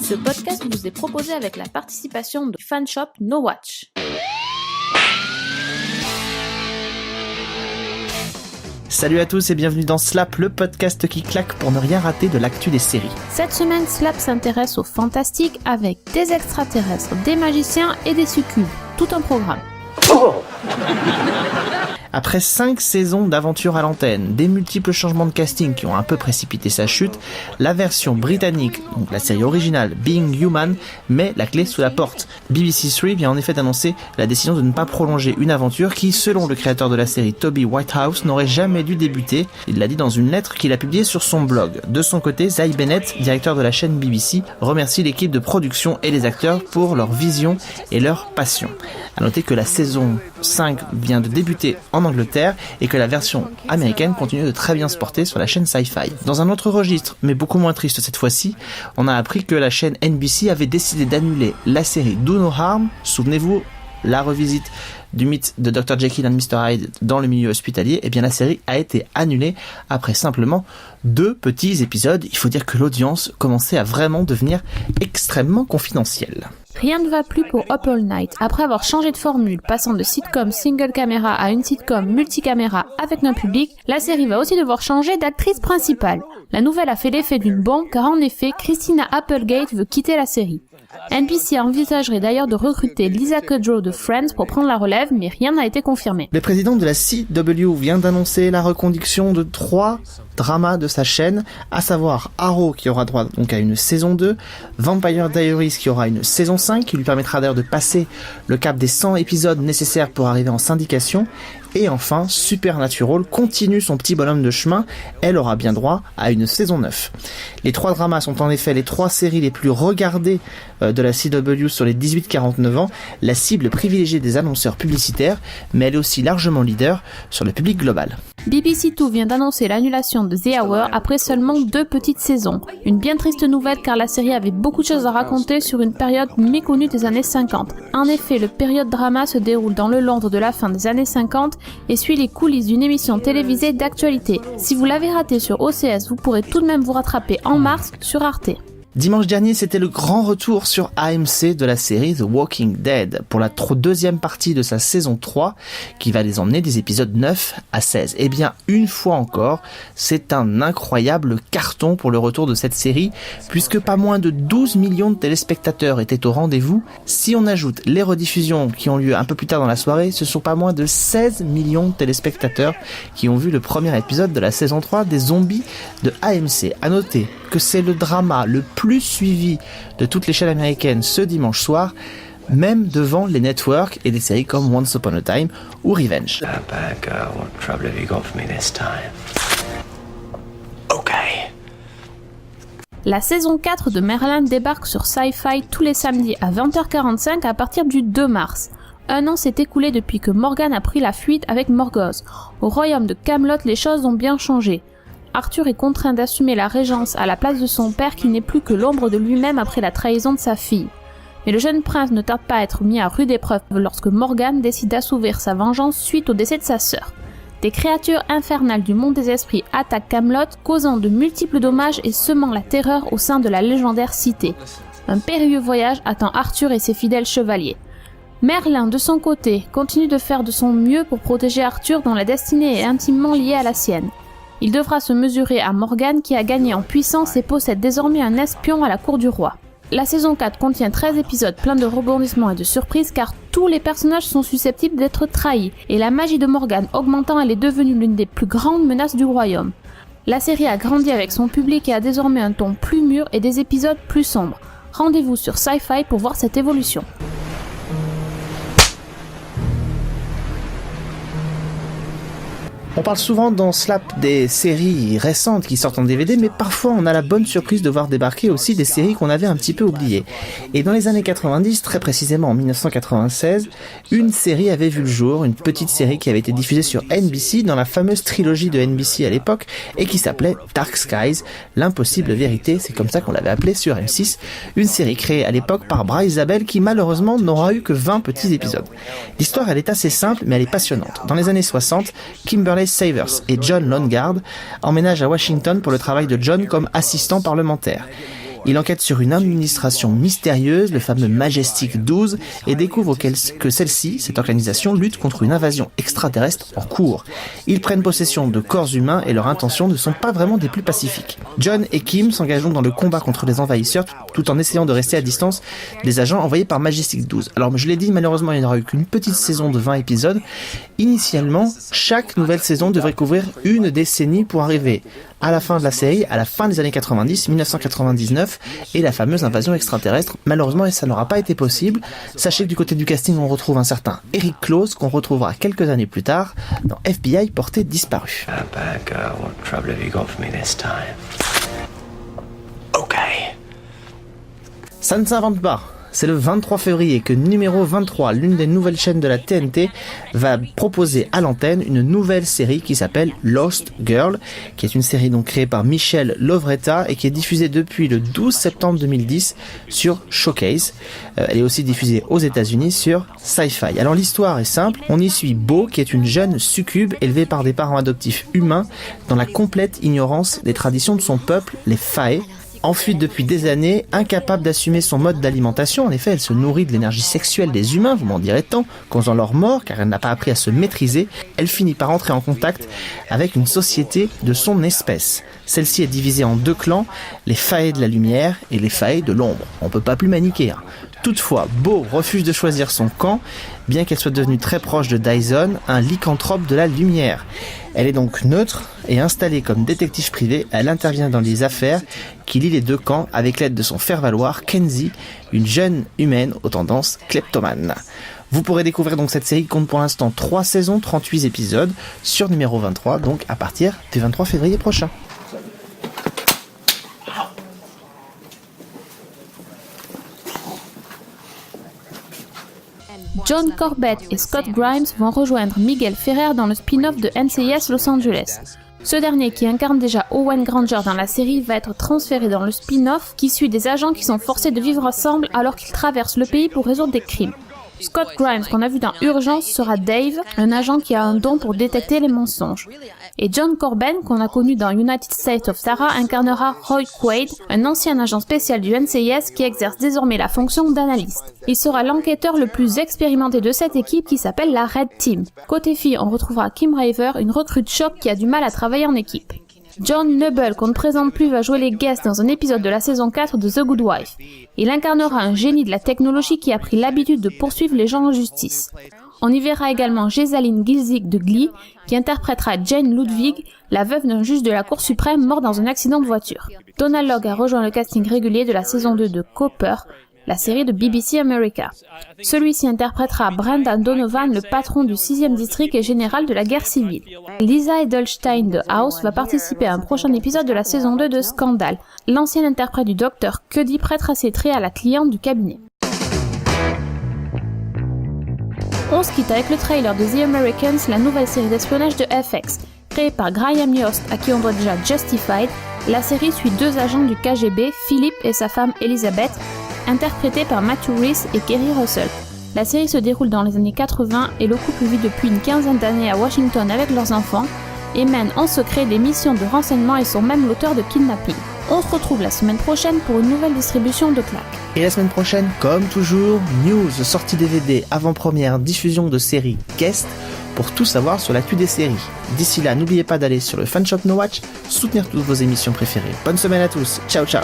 Ce podcast vous est proposé avec la participation de Fanshop No Watch. Salut à tous et bienvenue dans Slap, le podcast qui claque pour ne rien rater de l'actu des séries. Cette semaine, Slap s'intéresse au fantastique avec des extraterrestres, des magiciens et des succubes. Tout un programme. Après 5 saisons d'aventure à l'antenne, des multiples changements de casting qui ont un peu précipité sa chute, la version britannique, donc la série originale Being Human, met la clé sous la porte. BBC 3 vient en effet d'annoncer la décision de ne pas prolonger une aventure qui, selon le créateur de la série Toby Whitehouse, n'aurait jamais dû débuter. Il l'a dit dans une lettre qu'il a publiée sur son blog. De son côté, Zai Bennett, directeur de la chaîne BBC, remercie l'équipe de production et les acteurs pour leur vision et leur passion. À noter que la saison 5 vient de débuter en Angleterre et que la version américaine continue de très bien se porter sur la chaîne Sci-Fi. Dans un autre registre, mais beaucoup moins triste cette fois-ci, on a appris que la chaîne NBC avait décidé d'annuler la série Do No Harm. Souvenez-vous, la revisite du mythe de Dr. Jekyll and Mr. Hyde dans le milieu hospitalier. Et bien la série a été annulée après simplement 2 petits épisodes. Il faut dire que l'audience commençait à vraiment devenir extrêmement confidentielle. Rien ne va plus pour Up All Night. Après avoir changé de formule, passant de sitcom single caméra à une sitcom multicaméra avec un public, la série va aussi devoir changer d'actrice principale. La nouvelle a fait l'effet d'une bombe car en effet, Christina Applegate veut quitter la série. NBC envisagerait d'ailleurs de recruter Lisa Kudrow de Friends pour prendre la relève, mais rien n'a été confirmé. Le président de la CW vient d'annoncer la reconduction de 3 dramas de sa chaîne, à savoir Arrow qui aura droit donc à une saison 2, Vampire Diaries qui aura une saison 5 qui lui permettra d'ailleurs de passer le cap des 100 épisodes nécessaires pour arriver en syndication, et enfin Supernatural continue son petit bonhomme de chemin, elle aura bien droit à une saison 9. Les 3 dramas sont en effet les 3 séries les plus regardées de la CW sur les 18-49 ans, la cible privilégiée des annonceurs publicitaires, mais elle est aussi largement leader sur le public global. BBC 2 vient d'annoncer l'annulation de The Hour après seulement 2 petites saisons. Une bien triste nouvelle car la série avait beaucoup de choses à raconter sur une période méconnue des années 50. En effet, le période drama se déroule dans le Londres de la fin des années 50 et suit les coulisses d'une émission télévisée d'actualité. Si vous l'avez raté sur OCS, vous pourrez tout de même vous rattraper en mars sur Arte. Dimanche dernier, c'était le grand retour sur AMC de la série The Walking Dead pour la 2e partie de sa saison 3 qui va les emmener des épisodes 9 à 16. Et bien, une fois encore, c'est un incroyable carton pour le retour de cette série puisque pas moins de 12 millions de téléspectateurs étaient au rendez-vous. Si on ajoute les rediffusions qui ont lieu un peu plus tard dans la soirée, ce sont pas moins de 16 millions de téléspectateurs qui ont vu le premier épisode de la saison 3 des zombies de AMC. À noter que c'est le drama le plus suivi de toutes les chaînes américaines ce dimanche soir, même devant les networks et des séries comme Once Upon a Time ou Revenge. La saison 4 de Merlin débarque sur Sci-Fi tous les samedis à 20h45 à partir du 2 mars. Un an s'est écoulé depuis que Morgan a pris la fuite avec Morgoth. Au royaume de Camelot, les choses ont bien changé. Arthur est contraint d'assumer la régence à la place de son père qui n'est plus que l'ombre de lui-même après la trahison de sa fille. Mais le jeune prince ne tarde pas à être mis à rude épreuve lorsque Morgan décide d'assouvir sa vengeance suite au décès de sa sœur. Des créatures infernales du monde des esprits attaquent Camelot, causant de multiples dommages et semant la terreur au sein de la légendaire cité. Un périlleux voyage attend Arthur et ses fidèles chevaliers. Merlin, de son côté, continue de faire de son mieux pour protéger Arthur dont la destinée est intimement liée à la sienne. Il devra se mesurer à Morgan qui a gagné en puissance et possède désormais un espion à la cour du roi. La saison 4 contient 13 épisodes pleins de rebondissements et de surprises car tous les personnages sont susceptibles d'être trahis et la magie de Morgan augmentant, elle est devenue l'une des plus grandes menaces du royaume. La série a grandi avec son public et a désormais un ton plus mûr et des épisodes plus sombres. Rendez-vous sur Sci-Fi pour voir cette évolution. On parle souvent dans Slap des séries récentes qui sortent en DVD, mais parfois on a la bonne surprise de voir débarquer aussi des séries qu'on avait un petit peu oubliées. Et dans les années 90, très précisément en 1996, une série avait vu le jour, une petite série qui avait été diffusée sur NBC dans la fameuse trilogie de NBC à l'époque et qui s'appelait Dark Skies, l'impossible vérité, c'est comme ça qu'on l'avait appelée sur M6, une série créée à l'époque par Bryce Zabel qui malheureusement n'aura eu que 20 petits épisodes. L'histoire elle est assez simple mais elle est passionnante. Dans les années 60, Kimberly Savers et John Longard emménagent à Washington pour le travail de John comme assistant parlementaire. Il enquête sur une administration mystérieuse, le fameux Majestic 12, et découvre que celle-ci, cette organisation, lutte contre une invasion extraterrestre en cours. Ils prennent possession de corps humains et leurs intentions ne sont pas vraiment des plus pacifiques. John et Kim s'engagent donc dans le combat contre les envahisseurs tout en essayant de rester à distance des agents envoyés par Majestic 12. Alors je l'ai dit, malheureusement il n'y aura eu qu'une petite saison de 20 épisodes. Initialement, chaque nouvelle saison devrait couvrir une décennie pour arriver à la fin de la série, à la fin des années 90, 1999, et la fameuse invasion extraterrestre. Malheureusement, ça n'aura pas été possible. Sachez que du côté du casting, on retrouve un certain Eric Close, qu'on retrouvera quelques années plus tard dans FBI Portée disparue. Ça ne s'invente pas. C'est le 23 février que numéro 23, l'une des nouvelles chaînes de la TNT, va proposer à l'antenne une nouvelle série qui s'appelle Lost Girl, qui est une série donc créée par Michelle Lovretta et qui est diffusée depuis le 12 septembre 2010 sur Showcase. Elle est aussi diffusée aux États-Unis sur Sci-Fi. Alors l'histoire est simple, on y suit Bo, qui est une jeune succube élevée par des parents adoptifs humains dans la complète ignorance des traditions de son peuple, les Fae. En fuite depuis des années, incapable d'assumer son mode d'alimentation, en effet elle se nourrit de l'énergie sexuelle des humains, vous m'en direz tant, causant leur mort car elle n'a pas appris à se maîtriser, elle finit par entrer en contact avec une société de son espèce. Celle-ci est divisée en deux clans, les Fae de la lumière et les Fae de l'ombre. On peut pas plus maniquer. Toutefois, Bo refuse de choisir son camp, bien qu'elle soit devenue très proche de Dyson, un lycanthrope de la lumière. Elle est donc neutre et installée comme détective privé, elle intervient dans les affaires qui lient les deux camps avec l'aide de son faire-valoir Kenzie, une jeune humaine aux tendances kleptomanes. Vous pourrez découvrir donc cette série qui compte pour l'instant 3 saisons, 38 épisodes sur numéro 23, donc à partir du 23 février prochain. John Corbett et Scott Grimes vont rejoindre Miguel Ferrer dans le spin-off de NCIS Los Angeles. Ce dernier, qui incarne déjà Owen Granger dans la série, va être transféré dans le spin-off qui suit des agents qui sont forcés de vivre ensemble alors qu'ils traversent le pays pour résoudre des crimes. Scott Grimes, qu'on a vu dans Urgence, sera Dave, un agent qui a un don pour détecter les mensonges. Et John Corben, qu'on a connu dans United States of Tara, incarnera Roy Quaid, un ancien agent spécial du NCIS qui exerce désormais la fonction d'analyste. Il sera l'enquêteur le plus expérimenté de cette équipe qui s'appelle la Red Team. Côté filles, on retrouvera Kim Raver, une recrue de choc qui a du mal à travailler en équipe. John Noble, qu'on ne présente plus, va jouer les guests dans un épisode de la saison 4 de The Good Wife. Il incarnera un génie de la technologie qui a pris l'habitude de poursuivre les gens en justice. On y verra également Jaisaline Gilzig de Glee, qui interprétera Jane Ludwig, la veuve d'un juge de la Cour suprême mort dans un accident de voiture. Donald Logue a rejoint le casting régulier de la saison 2 de Cooper, la série de BBC America. Celui-ci interprétera Brendan Donovan, le patron du 6e district et général de la guerre civile. Lisa Edelstein de House va participer à un prochain épisode de la saison 2 de Scandal. L'ancienne interprète du Dr Cuddy prêtera ses traits à la cliente du cabinet. On se quitte avec le trailer de The Americans, la nouvelle série d'espionnage de FX. Créée par Graham Yost, à qui on doit déjà Justified, la série suit 2 agents du KGB, Philip et sa femme Elizabeth, interprétés par Matthew Rhys et Kerry Russell. La série se déroule dans les années 80 et le couple vit depuis une quinzaine d'années à Washington avec leurs enfants et mène en secret des missions de renseignement et sont même l'auteur de kidnapping. On se retrouve la semaine prochaine pour une nouvelle distribution de claques. Et la semaine prochaine, comme toujours, news, sortie DVD, avant-première, diffusion de séries, guest, pour tout savoir sur l'actu des séries. D'ici là, n'oubliez pas d'aller sur le Fanshop No Watch, soutenir toutes vos émissions préférées. Bonne semaine à tous, ciao ciao.